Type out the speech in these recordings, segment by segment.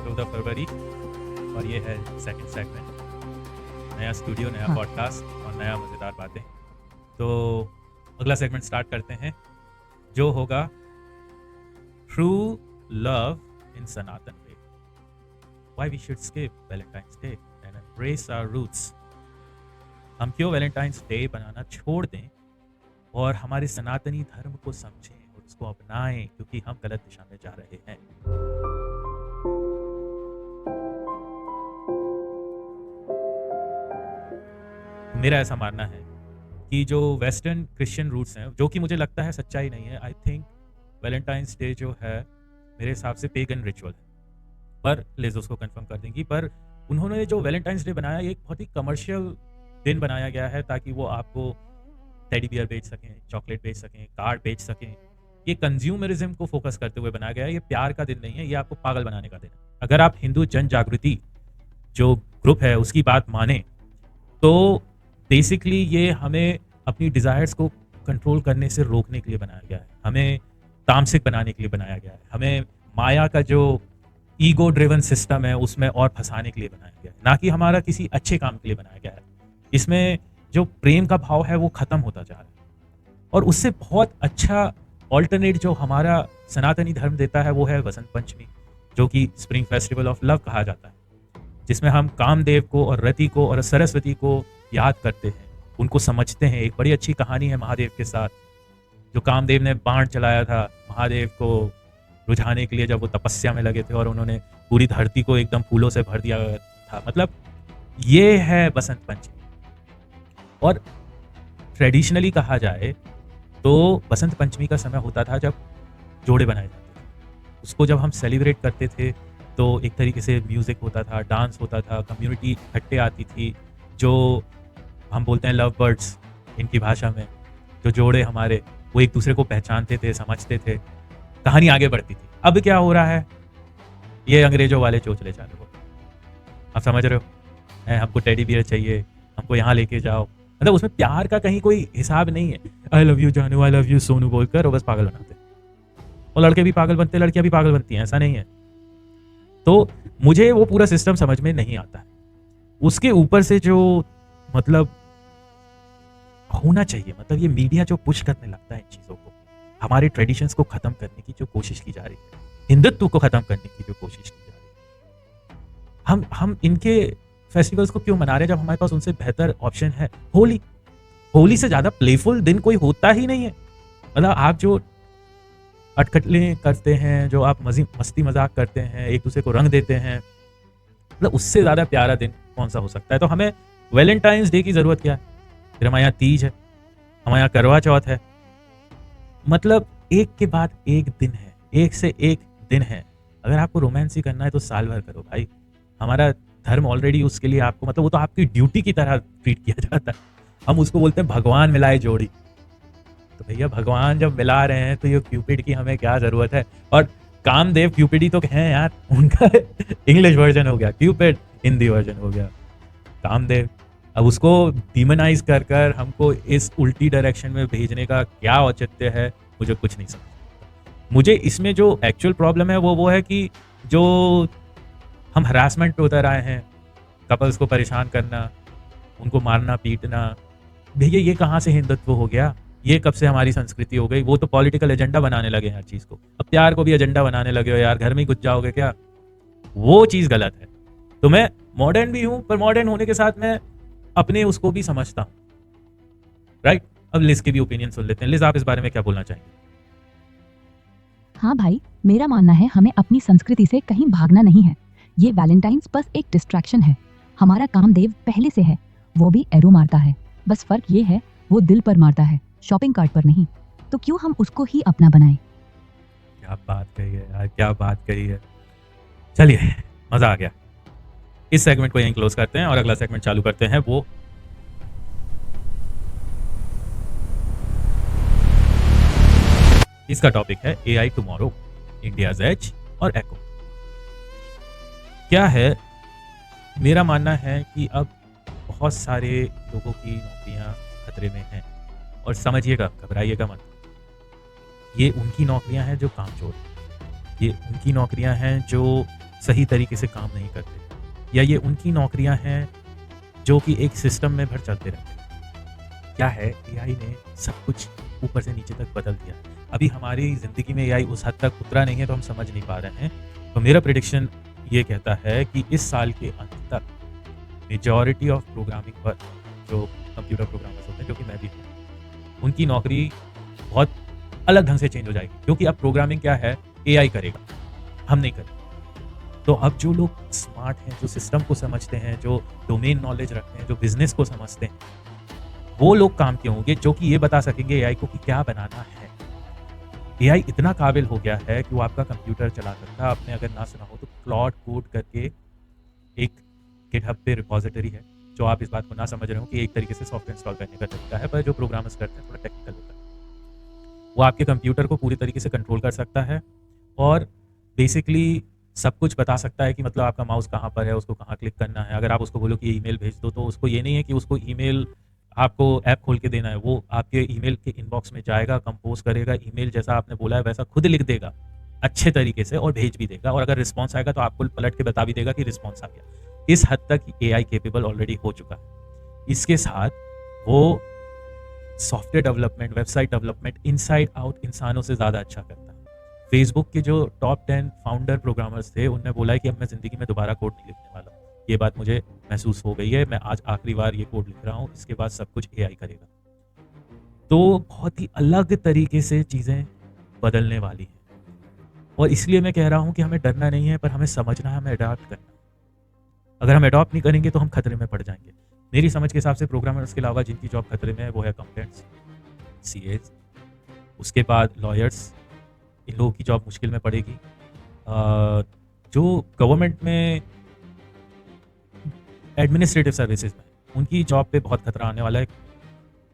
14 फरवरी और ये है सेकंड सेगमेंट। नया स्टूडियो, नया हाँ। पॉडकास्ट और नया मज़ेदार बातें। तो अगला सेगमेंट स्टार्ट करते हैं जो होगा true love in Sanatan way. Why we should skip Valentine's Day and embrace our roots. हम क्यों वैलेंटाइंस डे बनाना छोड़ दें और हमारे सनातनी धर्म को समझें और उसको अपनाएं, क्योंकि हम गलत दिशा में जा रहे हैं। मेरा ऐसा मानना है कि जो वेस्टर्न क्रिश्चियन रूट्स हैं, जो कि मुझे लगता है सच्चाई नहीं है, आई थिंक वैलेंटाइंस डे जो है मेरे हिसाब से पेगन रिचुअल है, पर लिज उसको कंफर्म कर देंगी। पर उन्होंने जो वैलेंटाइंस डे बनाया, ये एक बहुत ही कमर्शियल दिन बनाया गया है ताकि वो आपको टेडी बियर बेच सकें, चॉकलेट बेच सकें, कार्ड बेच सकें। ये कंज्यूमरिज्म को फोकस करते हुए बनाया गया है। ये प्यार का दिन नहीं है, ये आपको पागल बनाने का दिन है। अगर आप हिंदू जन जागृति जो ग्रुप है उसकी बात माने तो बेसिकली ये हमें अपनी डिज़ायर्स को कंट्रोल करने से रोकने के लिए बनाया गया है, हमें तामसिक बनाने के लिए बनाया गया है, हमें माया का जो ईगो ड्रिवन सिस्टम है उसमें और फंसाने के लिए बनाया गया है, ना कि हमारा किसी अच्छे काम के लिए बनाया गया है। इसमें जो प्रेम का भाव है वो खत्म होता जा रहा है, और उससे बहुत अच्छा ऑल्टरनेट जो हमारा सनातनी धर्म देता है वो है वसंत पंचमी, जो कि स्प्रिंग फेस्टिवल ऑफ लव कहा जाता है, जिसमें हम कामदेव को और रति को और सरस्वती को याद करते हैं, उनको समझते हैं। एक बड़ी अच्छी कहानी है महादेव के साथ, जो कामदेव ने बाण चलाया था महादेव को रुझाने के लिए जब वो तपस्या में लगे थे, और उन्होंने पूरी धरती को एकदम फूलों से भर दिया था। मतलब ये है बसंत पंचमी। और ट्रेडिशनली कहा जाए तो बसंत पंचमी का समय होता था जब जोड़े बनाए जाते थे। उसको जब हम सेलिब्रेट करते थे तो एक तरीके से म्यूज़िक होता था, डांस होता था, कम्युनिटी इकट्ठे आती थी, जो हम बोलते हैं लव बर्ड्स इनकी भाषा में। जो जोड़े हमारे वो एक दूसरे को पहचानते थे, समझते थे, कहानी आगे बढ़ती थी। अब क्या हो रहा है, ये अंग्रेजों वाले चोचले चालू हो, आप समझ रहे हो। हमको टेडी बियर चाहिए, हमको यहाँ लेके जाओ। मतलब उसमें प्यार का कहीं कोई हिसाब नहीं है। आई लव यू जानू, आई लव यू सोनू बोलकर वो बस पागल बनाते, और लड़के भी पागल बनते, लड़कियां भी पागल बनती हैं, ऐसा नहीं है। तो मुझे वो पूरा सिस्टम समझ में नहीं आता है। उसके ऊपर से जो मतलब होना चाहिए, मतलब ये मीडिया जो पुश करने लगता है इन चीज़ों को, हमारे ट्रेडिशंस को ख़त्म करने की जो कोशिश की जा रही है, हिंदुत्व को ख़त्म करने की जो कोशिश की जा रही है, हम इनके फेस्टिवल्स को क्यों मना रहे हैं जब हमारे पास उनसे बेहतर ऑप्शन है। होली से ज़्यादा प्लेफुल दिन कोई होता ही नहीं है। मतलब आप जो अटखटले करते हैं, जो आप मस्ती मजाक करते हैं, एक दूसरे को रंग देते हैं, मतलब उससे ज़्यादा प्यारा दिन कौन सा हो सकता है। तो हमें वैलेंटाइंस डे की ज़रूरत क्या है? फिर हमारे यहाँ तीज है, हमारे यहाँ करवा चौथ है। मतलब एक के बाद एक दिन है, एक से एक दिन है। अगर आपको रोमांस ही करना है तो साल भर करो भाई। हमारा धर्म ऑलरेडी उसके लिए आपको, मतलब वो तो आपकी ड्यूटी की तरह ट्रीट किया जाता है। हम उसको बोलते हैं भगवान मिलाए जोड़ी। तो भैया भगवान जब मिला रहे हैं तो ये क्यूपिड की हमें क्या जरूरत है। और कामदेव क्यूपिडी तो हैं यार, उनका इंग्लिश वर्जन हो गया, क्यूपिड हिंदी वर्जन हो गया कामदेव। अब उसको डीमनाइज कर कर हमको इस उल्टी डायरेक्शन में भेजने का क्या औचित्य है, मुझे कुछ नहीं समझ। मुझे इसमें जो एक्चुअल प्रॉब्लम है वो है कि जो हम हरासमेंट पे उतर आए हैं, कपल्स को परेशान करना, उनको मारना पीटना, भैया ये कहाँ से हिंदुत्व हो गया? ये कब से हमारी संस्कृति हो गई? वो तो पॉलिटिकल एजेंडा बनाने लगे हैं हर चीज़ को। अब प्यार को भी एजेंडा बनाने लगे हो यार, घर में ही घुस जाओगे क्या? वो चीज़ गलत है। तो मैं मॉडर्न भी हूँ, पर मॉडर्न होने के साथ मैं अपने उसको भी समझता हूँ, राइट। अब लिज की भी ओपिनियन सुन लेते हैं। लिज, आप इस बारे में क्या बोलना चाहेंगे? हाँ भाई, मेरा मानना है हमें अपनी संस्कृति से कहीं भागना नहीं है। ये वैलेंटाइंस बस एक डिस्ट्रैक्शन है। हमारा कामदेव पहले से है, वो भी एरो मारता है, बस फर्क ये है वो दिल पर मारता है, शॉपिंग कार्ट पर नहीं। तो क्यों हम उसको ही अपना बनाएं? क्या बात कही है यार, क्या बात कही है। चलिए, मजा आ गया। इस सेगमेंट को यहीं क्लोज करते हैं और अगला सेगमेंट चालू करते हैं। वो इसका टॉपिक है AI टुमारो, इंडियाज एज और एको। क्या है, मेरा मानना है कि अब बहुत सारे लोगों की नौकरियां खतरे में हैं, और समझिएगा, घबराइएगा मत, ये उनकी नौकरियां हैं जो कामचोर हैं। ये उनकी नौकरियां हैं जो सही तरीके से काम नहीं करते, या ये उनकी नौकरियां हैं जो कि एक सिस्टम में भर चलते रहते हैं। क्या है, एआई ने सब कुछ ऊपर से नीचे तक बदल दिया। अभी हमारी ज़िंदगी में एआई उस हद तक उतरा नहीं है तो हम समझ नहीं पा रहे हैं। तो मेरा प्रेडिक्शन ये कहता है कि इस साल के अंत तक मेजॉरिटी ऑफ प्रोग्रामिंग पर जो कंप्यूटर प्रोग्रामर्स होते हैं, जो कि मैं भी हूँ, उनकी नौकरी बहुत अलग ढंग से चेंज हो जाएगी। क्योंकि अब प्रोग्रामिंग क्या है, एआई करेगा, हम नहीं करेंगे। तो अब जो लोग स्मार्ट हैं, जो सिस्टम को समझते हैं, जो डोमेन नॉलेज रखते हैं, जो बिजनेस को समझते हैं, वो लोग काम के होंगे जो कि ये बता सकेंगे एआई को कि क्या बनाना है। एआई इतना काबिल हो गया है कि वो आपका कंप्यूटर चला सकता है। आपने अगर ना सुना हो तो क्लॉड कोड करके एक गिटहब पे रिपोजिटरी है, जो आप इस बात को ना समझ रहे हो कि एक तरीके से सॉफ्टवेयर इंस्टॉल करने का तरीका है, पर जो प्रोग्रामर्स करते हैं थोड़ा टेक्निकल होता है। वो आपके कंप्यूटर को पूरी तरीके से कंट्रोल कर सकता है और बेसिकली सब कुछ बता सकता है कि मतलब आपका माउस कहाँ पर है, उसको कहाँ क्लिक करना है। अगर आप उसको बोलो कि ईमेल भेज दो, तो उसको ये नहीं है कि उसको ईमेल आपको ऐप खोल के देना है। वो आपके ईमेल के इनबॉक्स में जाएगा, कंपोज करेगा, ईमेल जैसा आपने बोला है वैसा खुद लिख देगा अच्छे तरीके से और भेज भी देगा। और अगर रिस्पॉन्स आएगा तो आपको पलट के बता भी देगा कि रिस्पॉन्स आ गया। इस हद तक एआई केपेबल ऑलरेडी हो चुका है। इसके साथ वो software development, website development inside out इंसानों से ज़्यादा अच्छा करता है। फेसबुक के जो टॉप 10 फाउंडर प्रोग्रामर्स थे, उनने बोला है कि अब मैं ज़िंदगी में दोबारा कोड नहीं लिखने वाला हूँ। ये बात मुझे महसूस हो गई है, मैं आज आखिरी बार ये कोड लिख रहा हूँ, इसके बाद सब कुछ एआई करेगा। तो बहुत ही अलग तरीके से चीज़ें बदलने वाली हैं और इसलिए मैं कह रहा हूँ कि हमें डरना नहीं है, पर हमें समझना है, हमें अडॉप्ट करना है। अगर हम अडॉप्ट नहीं करेंगे तो हम खतरे में पड़ जाएंगे। मेरी समझ के हिसाब से प्रोग्रामर्स के अलावा जिनकी जॉब खतरे में है वो है अकाउंटेंट्स, सीएज, उसके बाद लॉयर्स, इन लोगों की जॉब मुश्किल में पड़ेगी। जो गवर्नमेंट में एडमिनिस्ट्रेटिव सर्विसेज में, उनकी जॉब पे बहुत खतरा आने वाला है।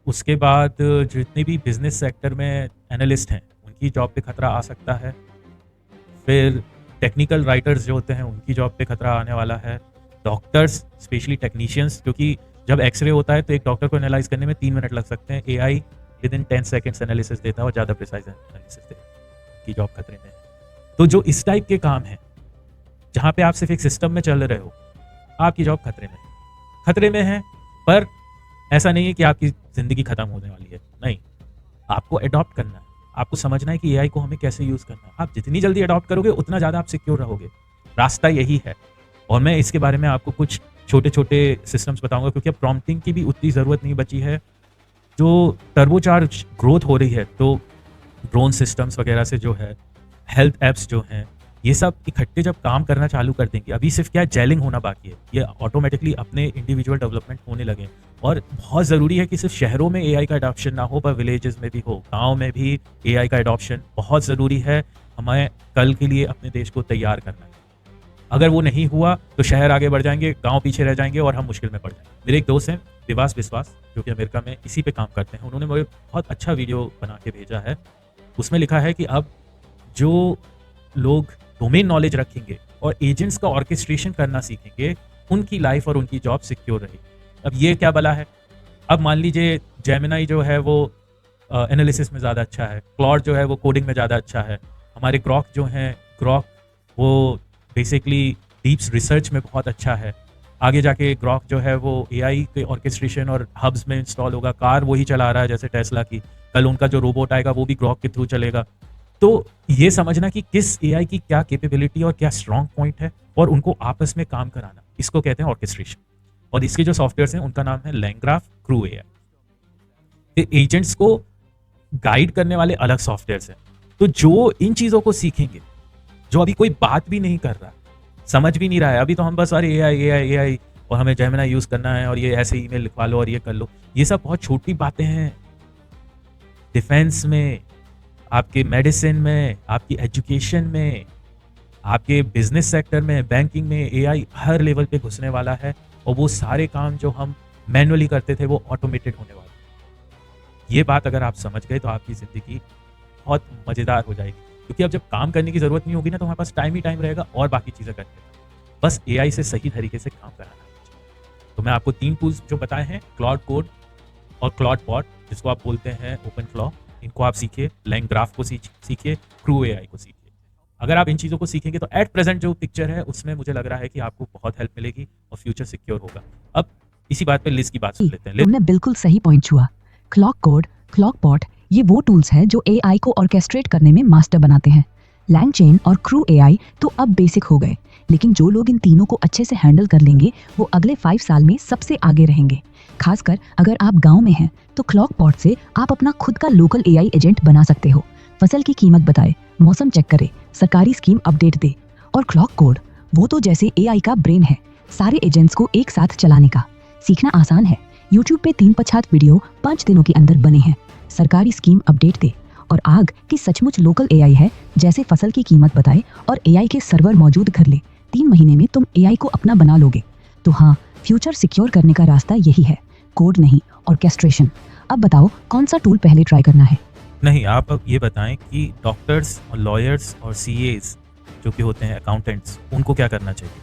उसके बाद जितने भी बिजनेस सेक्टर में एनालिस्ट हैं, उनकी जॉब पे खतरा आ सकता है। फिर टेक्निकल राइटर्स जो होते हैं, उनकी जॉब पे खतरा आने वाला है। डॉक्टर्स, स्पेशली टेक्नीशियंस, क्योंकि जब एक्सरे होता है तो एक डॉक्टर को एनालाइज करने में 3 मिनट लग सकते हैं। AI with in 10 seconds analysis देता है और ज़्यादा प्रिसाइज एनालिसिस देता है। की जॉब खतरे में है। तो जो इस टाइप के काम हैं, जहाँ पे आप सिर्फ एक सिस्टम में चल रहे हो, आपकी जॉब खतरे में है। खतरे में है, पर ऐसा नहीं है कि आपकी ज़िंदगी खत्म होने वाली है। नहीं, आपको अडॉप्ट करना है, आपको समझना है कि एआई को हमें कैसे यूज़ करना है। आप जितनी जल्दी अडॉप्ट करोगे उतना ज़्यादा आप सिक्योर रहोगे। रास्ता यही है। और मैं इसके बारे में आपको कुछ छोटे छोटे सिस्टम्स बताऊंगा, क्योंकि अब प्रॉम्प्टिंग की भी उतनी ज़रूरत नहीं बची है। जो टर्बोचार्ज ग्रोथ हो रही है, तो ड्रोन सिस्टम्स वगैरह से जो है, हेल्थ एप्स जो हैं, ये सब इकट्ठे जब काम करना चालू कर देंगे, अभी सिर्फ क्या जेलिंग होना बाकी है, ये ऑटोमेटिकली अपने इंडिविजुअल डेवलपमेंट होने लगे। और बहुत ज़रूरी है कि सिर्फ शहरों में एआई का अडॉप्शन ना हो, पर विलेजेस में भी हो, गाँव में भी एआई का अडॉप्शन बहुत ज़रूरी है। हमें कल के लिए अपने देश को तैयार करना है। अगर वो नहीं हुआ तो शहर आगे बढ़ जाएंगे, गांव पीछे रह जाएंगे और हम मुश्किल में पड़ जाएंगे। मेरे एक दोस्त हैं विवास विश्वास, जो कि अमेरिका में इसी पे काम करते हैं। उन्होंने मुझे बहुत अच्छा वीडियो बना के भेजा है। उसमें लिखा है कि अब जो लोग डोमेन नॉलेज रखेंगे और एजेंट्स का ऑर्केस्ट्रेशन करना सीखेंगे, उनकी लाइफ और उनकी जॉब सिक्योर रहेगी। अब ये क्या बला है, अब मान लीजिए जेमिनाई जो है वो एनालिसिस में ज़्यादा अच्छा है, क्लॉड जो है वो कोडिंग में ज़्यादा अच्छा है, हमारे ग्रॉक जो हैं, ग्रॉक वो बेसिकली डीप्स रिसर्च में बहुत अच्छा है। आगे जाके ग्रॉक जो है वो एआई के ऑर्केस्ट्रेशन और हब्स में इंस्टॉल होगा। कार वही चला रहा है जैसे टेस्ला की, कल उनका जो रोबोट आएगा वो भी ग्रॉक के थ्रू चलेगा। तो ये समझना कि किस एआई की क्या कैपेबिलिटी और क्या स्ट्रॉन्ग पॉइंट है और उनको आपस में काम कराना, इसको कहते हैं ऑर्केस्ट्रेशन। और इसके जो सॉफ्टवेयर हैं उनका नाम है लैंग्राफ, क्रू एआई। एजेंट्स को गाइड करने वाले अलग सॉफ्टवेयर हैं। तो जो इन चीज़ों को सीखेंगे, जो अभी कोई बात भी नहीं कर रहा, समझ भी नहीं रहा है, अभी तो हम बस अरे एआई और हमें जेमिनाई यूज़ करना है और ये ऐसे ईमेल लिखवा लो और ये कर लो, ये सब बहुत छोटी बातें हैं। डिफेंस में, आपके मेडिसिन में, आपकी एजुकेशन में, आपके बिजनेस सेक्टर में, बैंकिंग में एआई हर लेवल पे घुसने वाला है और वो सारे काम जो हम मैनुअली करते थे वो ऑटोमेटेड होने वाले हैं। ये बात अगर आप समझ गए तो आपकी ज़िंदगी बहुत मज़ेदार हो जाएगी, क्योंकि अब जब काम करने की ज़रूरत नहीं होगी ना, तो हमारे पास टाइम ही टाइम रहेगा और बाकी चीज़ें करने का। बस एआई से सही तरीके से काम कराना है। तो मैं आपको 3 टूल्स जो बताए हैं, क्लॉड कोड और क्लॉड बॉट, जिसको आप बोलते हैं ओपन फ्लो, इनको आप सीखिए। लैंग्राफ को सीखिए, क्रू एआई को सीखिए। अगर आप इन चीज़ों को सीखेंगे तो एट प्रेजेंट जो पिक्चर है उसमें मुझे लग रहा है कि आपको बहुत हेल्प मिलेगी और फ्यूचर सिक्योर होगा। अब इसी बात पे लिज की बात सुन लेते हैं। लिज, तुमने बिल्कुल सही पॉइंट छुआ। क्लॉक कोड, क्लॉक पॉट, ये वो टूल्स हैं जो एआई को ऑर्केस्ट्रेट करने में मास्टर बनाते हैं। लैंगचेन और क्रू एआई तो अब बेसिक हो गए, लेकिन जो लोग इन तीनों को अच्छे से हैंडल कर लेंगे वो अगले 5 साल में सबसे आगे रहेंगे। खासकर अगर आप गांव में हैं तो क्लॉक पॉट से आप अपना खुद का लोकल एआई एजेंट बना सकते हो। फसल की कीमत बताए, मौसम चेक करे, सरकारी स्कीम अपडेट दे। और क्लॉक कोड, वो तो जैसे एआई का ब्रेन है, सारे एजेंट्स को एक साथ चलाने का। सीखना आसान है। यूट्यूब पे 3-5 वीडियो 5 दिनों के अंदर बने हैं। सरकारी स्कीम अपडेट दे और आग कि सचमुच लोकल एआई है, जैसे फसल की कीमत बताए और एआई के सर्वर मौजूद कर ले। 3 महीने में तुम एआई को अपना बना लोगे। तो हाँ, फ्यूचर सिक्योर करने का रास्ता यही है, कोड नहीं, ऑर्केस्ट्रेशन। अब बताओ कौन सा टूल पहले ट्राई करना है? नहीं, आप अब ये बताएं कि डॉक्टर्स और लॉयर्स और सीएज जो कि होते हैं अकाउंटेंट्स, उनको क्या करना चाहिए?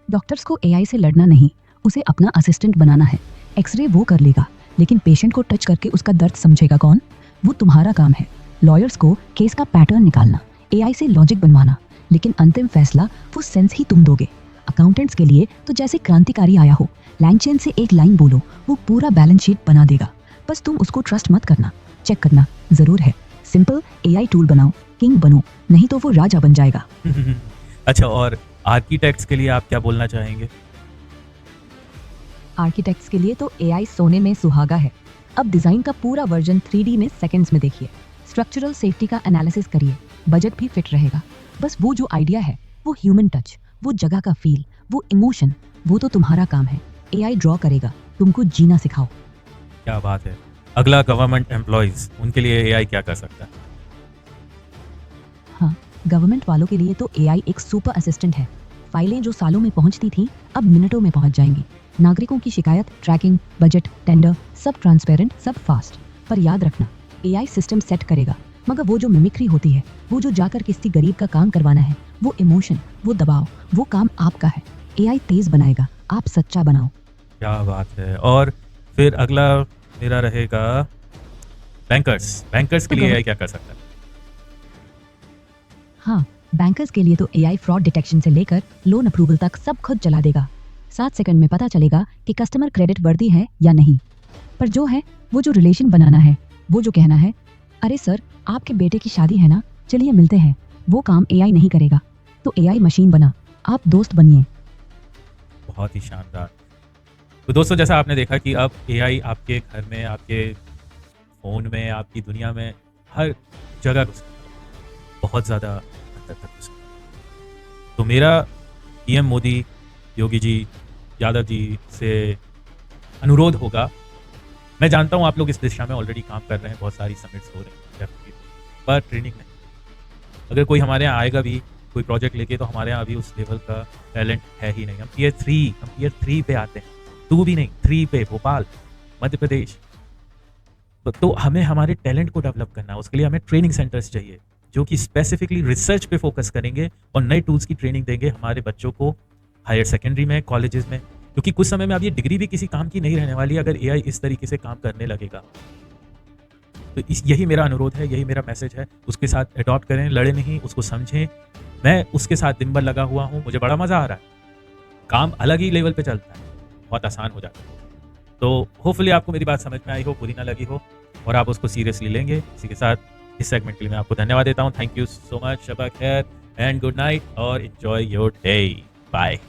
डॉक्टर्स को एआई से लड़ना नहीं, उसे अपना असिस्टेंट बनाना है। एक्सरे वो कर लेगा, लेकिन पेशेंट को टच करके उसका दर्द समझेगा कौन? वो तुम्हारा काम है। लॉयर्स को केस का पैटर्न निकालना, एआई से लॉजिक बनवाना, लेकिन अंतिम फैसला वो सेंस ही तुम दोगे। अकाउंटेंट्स के लिए तो जैसे क्रांतिकारी आया हो, लैंगचेन से एक लाइन बोलो, वो पूरा बैलेंस शीट बना देगा। बस तुम उसको ट्रस्ट मत करना, चेक करना जरूर है। सिंपल एआई टूल बनाओ, किंग बनो, नहीं तो वो राजा बन जाएगा। अच्छा, और आर्किटेक्ट्स के लिए आप क्या बोलना चाहेंगे? आर्किटेक्ट्स के लिए तो एआई सोने में सुहागा है। अब डिजाइन का पूरा वर्जन 3D में सेकंड्स में देखिए। स्ट्रक्चरल सेफ्टी का एनालिसिस करिए, बजट भी फिट रहेगा। बस वो जो आइडिया है, वो ह्यूमन टच, वो जगह का फील, वो इमोशन, वो तो तुम्हारा काम है। एआई ड्रॉ करेगा, तुमको जीना सिखाओ। क्या बात है। अगला गवर्नमेंट एम्प्लॉइज, उनके लिए एआई क्या कर सकता है? हाँ, गवर्नमेंट वालों के लिए तो एआई एक सुपर असिस्टेंट है। फाइलें जो सालों में पहुंचती थी अब मिनटों में पहुंच जाएंगी। नागरिकों की शिकायत, ट्रैकिंग, बजट, टेंडर, सब ट्रांसपेरेंट, सब फास्ट। पर याद रखना, एआई सिस्टम सेट करेगा, मगर वो जो मिमिक्री होती है, वो जो जाकर किसी गरीब का काम करवाना है, वो इमोशन, वो दबाव, वो काम आपका है। एआई तेज बनाएगा, आप सच्चा बनाओ। क्या बात है। और फिर अगला मेरा रहेगा बैंकर्स। बैंकर्स के लिए एआई क्या कर सकता है? हाँ, बैंकर्स के लिए तो एआई फ्रॉड डिटेक्शन से लेकर लोन अप्रूवल तक सब खुद चला देगा। 7 सेकंड में पता चलेगा कि कस्टमर क्रेडिट वर्दी है या नहीं। पर जो है, वो जो रिलेशन बनाना है, वो जो कहना है, अरे सर आपके बेटे की शादी है ना, चलिए मिलते हैं, वो काम एआई नहीं करेगा। तो एआई मशीन बना, आप दोस्त बनिए। बहुत ही शानदार। तो दोस्तों, जैसा आपने देखा कि अब एआई आपके घर में, आपके फ़ोन में, आपकी दुनिया में हर जगह घुस बहुत ज़्यादा अंदर तक घुस। तो मेरा पीएम मोदी, योगी जी, यादव जी से अनुरोध होगा, मैं जानता हूँ आप लोग इस दिशा में ऑलरेडी काम कर रहे हैं, बहुत सारी समिट्स हो रही हैं डेफिनेटली, पर ट्रेनिंग नहीं। अगर कोई हमारे यहाँ आएगा भी कोई प्रोजेक्ट लेके, तो हमारे यहाँ अभी उस लेवल का टैलेंट है ही नहीं। हम टीयर 3 पे आते हैं, 2 भी नहीं, 3 पे, भोपाल, मध्य प्रदेश। तो हमें हमारे टैलेंट को डेवलप करना है, उसके लिए हमें ट्रेनिंग सेंटर्स चाहिए जो कि स्पेसिफिकली रिसर्च पे फोकस करेंगे और नए टूल्स की ट्रेनिंग देंगे हमारे बच्चों को हायर सेकेंडरी में, कॉलेजेस में। क्योंकि कुछ समय में अब ये डिग्री भी किसी काम की नहीं रहने वाली अगर एआई इस तरीके से काम करने लगेगा। तो यही मेरा अनुरोध है, यही मेरा मैसेज है। उसके साथ अडॉप्ट करें, लड़े नहीं, उसको समझें। मैं उसके साथ दिन भर लगा हुआ हूँ, मुझे बड़ा मज़ा आ रहा है। काम अलग ही लेवल पे चलता है, बहुत आसान हो जाता है। तो होपफुली आपको मेरी बात समझ में आई हो, बुरी ना लगी हो और आप उसको सीरियसली लेंगे। इसी के साथ इस सेगमेंट के लिए मैं आपको धन्यवाद देता हूँ। Thank you so much, Shaba खैर एंड गुड नाइट और एंजॉय योर डे। बाय।